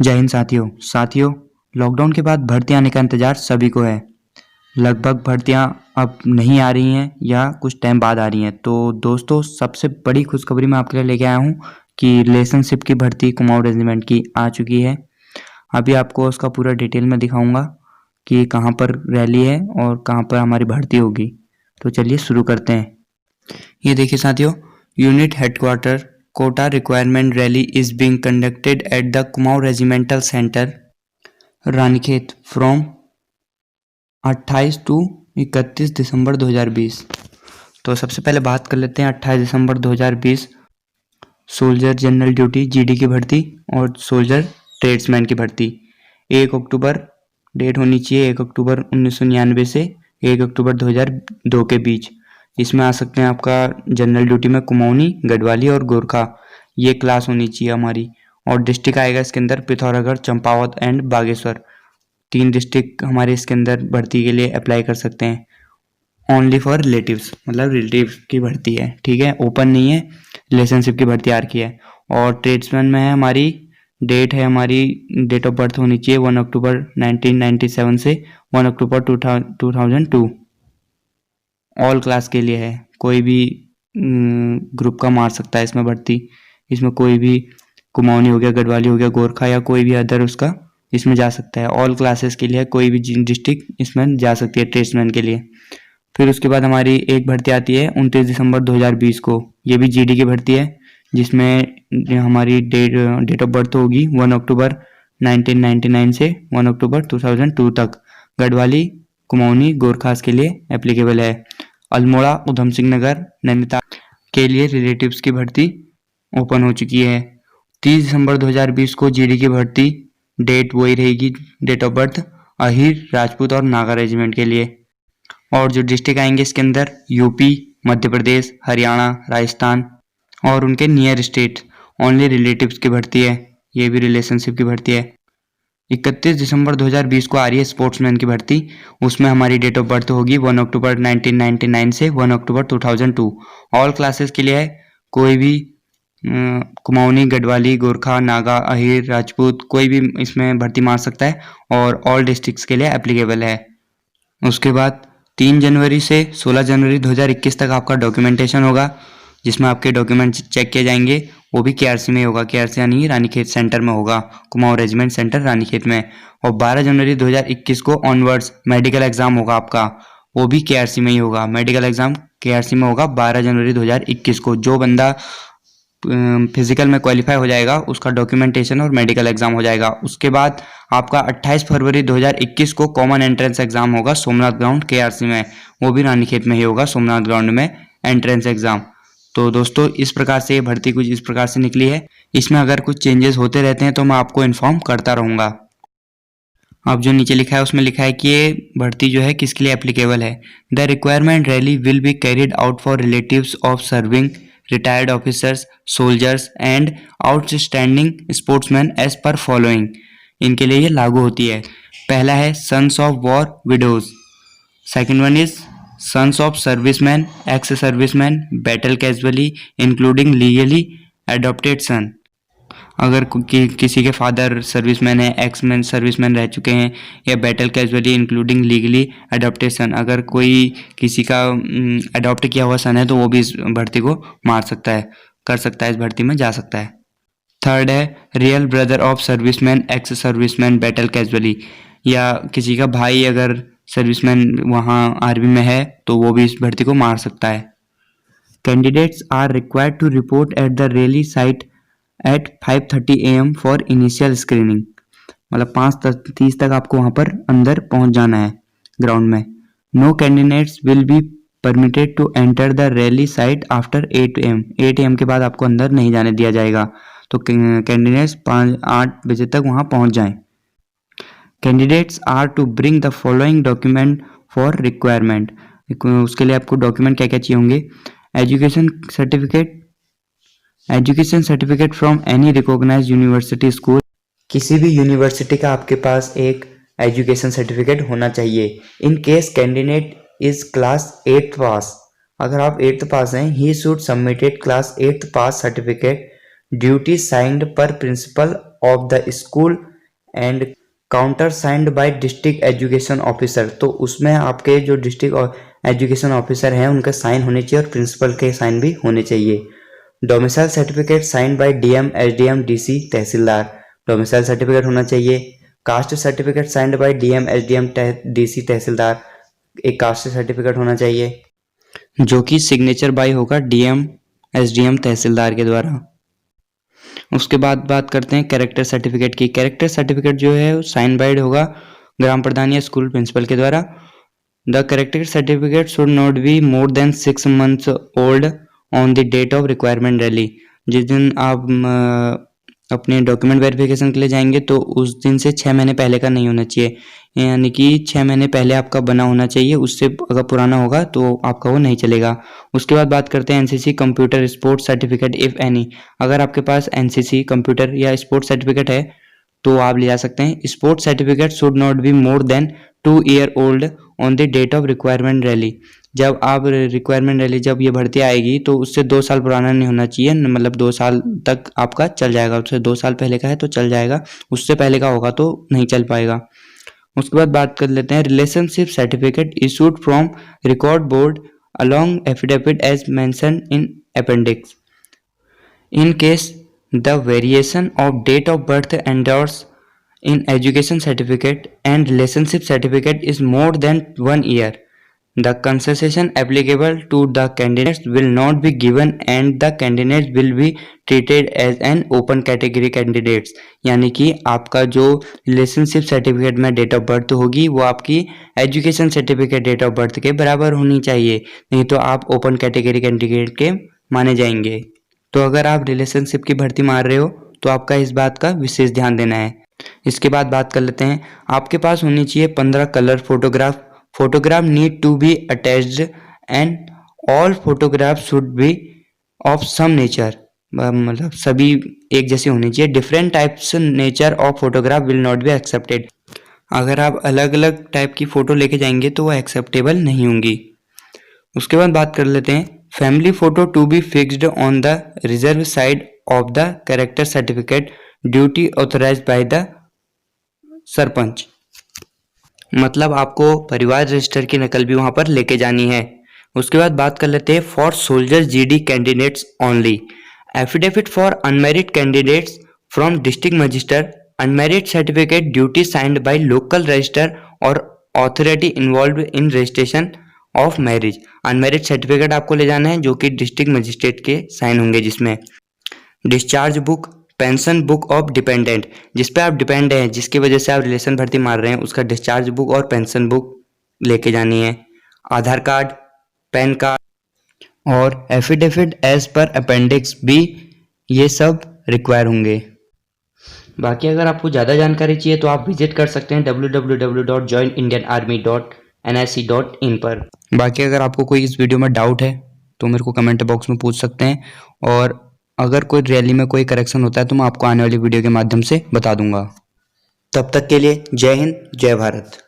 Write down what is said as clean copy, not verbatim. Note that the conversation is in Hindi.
जय हिंद साथियों, लॉकडाउन के बाद भर्ती आने का इंतज़ार सभी को है। लगभग भर्तियां अब नहीं आ रही हैं या कुछ टाइम बाद आ रही हैं। तो दोस्तों, सबसे बड़ी खुशखबरी मैं आपके लिए लेके आया हूँ कि रिलेशनशिप की भर्ती कुमाऊं रेजिमेंट की आ चुकी है। अभी आपको उसका पूरा डिटेल में दिखाऊंगा कि कहाँ पर रैली है और कहाँ पर हमारी भर्ती होगी। तो चलिए शुरू करते हैं। ये देखिए साथियों, unit headquarter quota requirement rally is being conducted at the Kumaon regimental centre Ranikhet from 28 to 31 December 2020। तो सबसे पहले बात कर लेते हैं 28 दिसंबर 2020 सोल्जर जनरल ड्यूटी जीडी की भर्ती और सोल्जर ट्रेड्समैन की भर्ती। 1 अक्टूबर डेट होनी चाहिए, 1 अक्टूबर 1999 से 1 अक्टूबर 2002 के बीच। इसमें आ सकते हैं आपका जनरल ड्यूटी में कुमाऊनी, गढ़वाली और गोरखा, ये क्लास होनी चाहिए हमारी। और डिस्ट्रिक्ट आएगा इसके अंदर पिथौरागढ़, चंपावत एंड बागेश्वर। 3 डिस्ट्रिक्ट हमारे इसके अंदर भर्ती के लिए अप्लाई कर सकते हैं। ओनली फॉर रिलेटिव्स, मतलब रिलेटिव्स की भर्ती है, ठीक है, ओपन नहीं है, रिलेशनशिप की भर्ती आ रखी है। और ट्रेड्समैन में है हमारी डेट ऑफ बर्थ होनी चाहिए 1 अक्टूबर 1997 से 1 अक्टूबर 2002। ऑल क्लास के लिए है, कोई भी ग्रुप का मार सकता है इसमें भर्ती। इसमें कोई भी कुमाऊनी हो गया, गढ़वाली हो गया, गोरखा या कोई भी अदर उसका इसमें जा सकता है। ऑल क्लासेस के लिए कोई भी डिस्ट्रिक्ट इसमें जा सकती है ट्रेड्समैन के लिए। फिर उसके बाद हमारी एक भर्ती आती है 29 दिसंबर 2020 को, ये भी जीडी की भर्ती है, जिसमें हमारी डेट ऑफ बर्थ होगी 1 अक्टूबर 1999 से 1 अक्टूबर 2002 तक। गढ़वाली, कुमाऊनी, गोरखास के लिए एप्लीकेबल है। अल्मोड़ा, उधम सिंह नगर, नैनीताल के लिए रिलेटिव्स की भर्ती ओपन हो चुकी है। 30 दिसंबर 2020 को जीडी की भर्ती, डेट वही रहेगी, date of birth Ahir, Rajput और नागा रेजिमेंट के लिए। और जो डिस्ट्रिक्ट आएंगे इसके अंदर यूपी, मध्य प्रदेश, हरियाणा, राजस्थान और उनके नियर स्टेट। ओनली रिलेटिव्स की भर्ती है, ये भी रिलेशनशिप की भर्ती है। 31 दिसंबर 2020 को आ रही है स्पोर्ट्समैन की भर्ती, उसमें हमारी डेट ऑफ बर्थ होगी 1 अक्टूबर 1999 से 1 अक्टूबर 2002। ऑल क्लासेस के लिए है, कोई भी कुमाऊनी, गढ़वाली, गोरखा, नागा, अहीर, राजपूत कोई भी इसमें भर्ती मार सकता है और ऑल डिस्ट्रिक्ट्स के लिए एप्लीकेबल है। उसके बाद 3 जनवरी से 16 जनवरी 2021 तक आपका डॉक्यूमेंटेशन होगा, जिसमें आपके डॉक्यूमेंट चेक किए जाएंगे। वो भी केआरसी में होगा, केआरसी यानी रानीखेत सेंटर में होगा, कुमाऊं रेजिमेंट सेंटर रानीखेत में। और 12 जनवरी 2021 को ऑनवर्ड्स मेडिकल एग्जाम होगा आपका, वो भी केआरसी में ही होगा। मेडिकल एग्जाम केआरसी में होगा 12 जनवरी 2021 को। जो बंदा फिजिकल में क्वालिफाई हो जाएगा उसका डॉक्यूमेंटेशन और मेडिकल एग्जाम हो जाएगा। उसके बाद आपका 28 फरवरी 2021 को कॉमन एंट्रेंस एग्जाम होगा सोमनाथ ग्राउंड केआरसी में, वो भी रानीखेत में ही होगा, सोमनाथ ग्राउंड में एंट्रेंस एग्जाम। तो दोस्तों, इस प्रकार से ये भर्ती कुछ इस प्रकार से निकली है। इसमें अगर कुछ चेंजेस होते रहते हैं तो मैं आपको इन्फॉर्म करता रहूँगा। अब जो नीचे लिखा है उसमें लिखा है कि ये भर्ती जो है किसके लिए एप्लीकेबल है। The requirement rally will be carried out for relatives of serving retired officers, soldiers and outstanding sportsman as per following. इनके लिए ये लागू होती है। पहला है sons of war widows, second one is sons of serviceman, ex serviceman, battle casualty including legally adopted son. अगर किसी के फादर सर्विसमैन है, एक्स मैन सर्विसमैन रह चुके हैं, या battle casualty including legally adoption, अगर कोई किसी का अडॉप्ट किया हुआ सन है तो वो भी इस भर्ती को मार सकता है, कर सकता है, इस भर्ती में जा सकता है। थर्ड है real brother of serviceman, ex serviceman, battle casually, या किसी का भाई अगर सर्विसमैन वहाँ आर्मी में है तो वो भी इस भर्ती को मार सकता है। Candidates are required to report at the rally site at 5:30 AM for initial screening, मतलब 5:30 तक आपको वहाँ पर अंदर पहुँच जाना है ग्राउंड में। No candidates will be permitted to enter the rally site after 8 AM। 8 AM के बाद आपको अंदर नहीं जाने दिया जाएगा। तो कैंडिडेट्स 8 बजे तक वहाँ पहुँच जाएं। Candidates are to bring the following document for requirement. उसके लिए आपको डॉक्यूमेंट क्या क्या चाहिए होंगे। Education certificate from any recognised university school, किसी भी यूनिवर्सिटी का आपके पास एक एजुकेशन सर्टिफिकेट होना चाहिए। In case candidate is class 8th pass, अगर आप 8th पास हैं, he should submitted class 8th pass certificate duty signed per principal of the school and counter signed by district education officer. तो उसमें आपके जो डिस्ट्रिक्ट एजुकेशन ऑफिसर हैं उनका साइन होने चाहिए और प्रिंसिपल के साइन भी होने चाहिए। Domicile certificate sign by DM, SDM, DC, tehsildar, domicile certificate होना चाहिए। Caste certificate signed by DM, SDM, DC, tehsildar, एक कास्ट सर्टिफिकेट होना चाहिए जो कि सिग्नेचर बाय होगा डीएम, एसडीएम, तहसीलदार के द्वारा। उसके बाद बात करते हैं कैरेक्टर सर्टिफिकेट की। कैरेक्टर सर्टिफिकेट जो है साइन बाइड होगा ग्राम प्रधान या स्कूल प्रिंसिपल के द्वारा। The character certificate should not be more than 6 months old on the date of requirement rally. जिस दिन आप अपने डॉक्यूमेंट वेरिफिकेशन के लिए जाएंगे तो उस दिन से 6 महीने पहले का नहीं होना चाहिए, यानी कि 6 महीने पहले आपका बना होना चाहिए। उससे अगर पुराना होगा तो आपका वो नहीं चलेगा। उसके बाद बात करते हैं NCC computer sports certificate if any. अगर आपके पास एनसीसी कंप्यूटर या स्पोर्ट्स सर्टिफिकेट है तो आप ले जा सकते हैं। Sports certificate should not be more than 2 year old on the date of requirement rally. जब आप रिक्वायरमेंट रैली जब ये भर्ती आएगी तो उससे 2 साल पुराना नहीं होना चाहिए, मतलब 2 साल तक आपका चल जाएगा। उससे 2 साल पहले का है तो चल जाएगा, उससे पहले का होगा तो नहीं चल पाएगा। उसके बाद बात कर लेते हैं relationship certificate issued from record board along affidavit as mention in appendix. In case the variation of date of birth endorsed in education certificate and relationship certificate is more than 1 year, the concession applicable to the candidates will not be given and the candidates will be treated as an open category candidates। यानी कि आपका जो रिलेशनशिप सर्टिफिकेट में डेट ऑफ बर्थ होगी वो आपकी education certificate date of birth के बराबर होनी चाहिए, नहीं तो आप ओपन कैटेगरी कैंडिडेट के माने जाएंगे। तो अगर आप रिलेशनशिप की भर्ती मार रहे हो तो आपका इस बात का विशेष ध्यान देना है। इसके बाद बात कर लेते हैं, आपके पास होनी चाहिए 15 colour photograph need to be attached and all photograph should be of some nature, मतलब सभी एक जैसे होनी चाहिए। Different types nature of photograph will not be accepted. अगर आप अलग अलग टाइप की फ़ोटो लेके जाएंगे तो वो एक्सेप्टेबल नहीं होंगी। उसके बाद बात कर लेते हैं family photo to be fixed on the reserve side of the character certificate duty authorised by the sarpanch. मतलब आपको परिवार रजिस्टर की नकल भी वहां पर लेके जानी है। उसके बाद बात कर लेते हैं for soldier GD candidates only affidavit for unmarried candidates from district magistrate unmarried certificate duty signed by local register और authority involve in registration of marriage. Unmarried certificate आपको ले जाना है जो कि डिस्ट्रिक्ट मजिस्ट्रेट के साइन होंगे, जिसमें discharge book, pension book of dependent, जिस पे आप डिपेंड हैं, जिसकी वजह से आप रिलेशन भर्ती मार रहे हैं, उसका डिस्चार्ज बुक और पेंशन बुक लेके जानी है। आधार कार्ड, पैन कार्ड और एफिडेविट एज पर अपेंडिक्स भी, ये सब रिक्वायर होंगे। बाकी अगर आपको ज़्यादा जानकारी चाहिए तो आप विजिट कर सकते हैं www.joinindianarmy.nic.in पर। बाकी अगर आपको कोई इस वीडियो में डाउट है तो मेरे को कमेंट बॉक्स में पूछ सकते हैं, और अगर कोई रैली में कोई करेक्शन होता है तो मैं आपको आने वाली वीडियो के माध्यम से बता दूंगा। तब तक के लिए जय हिंद, जय भारत।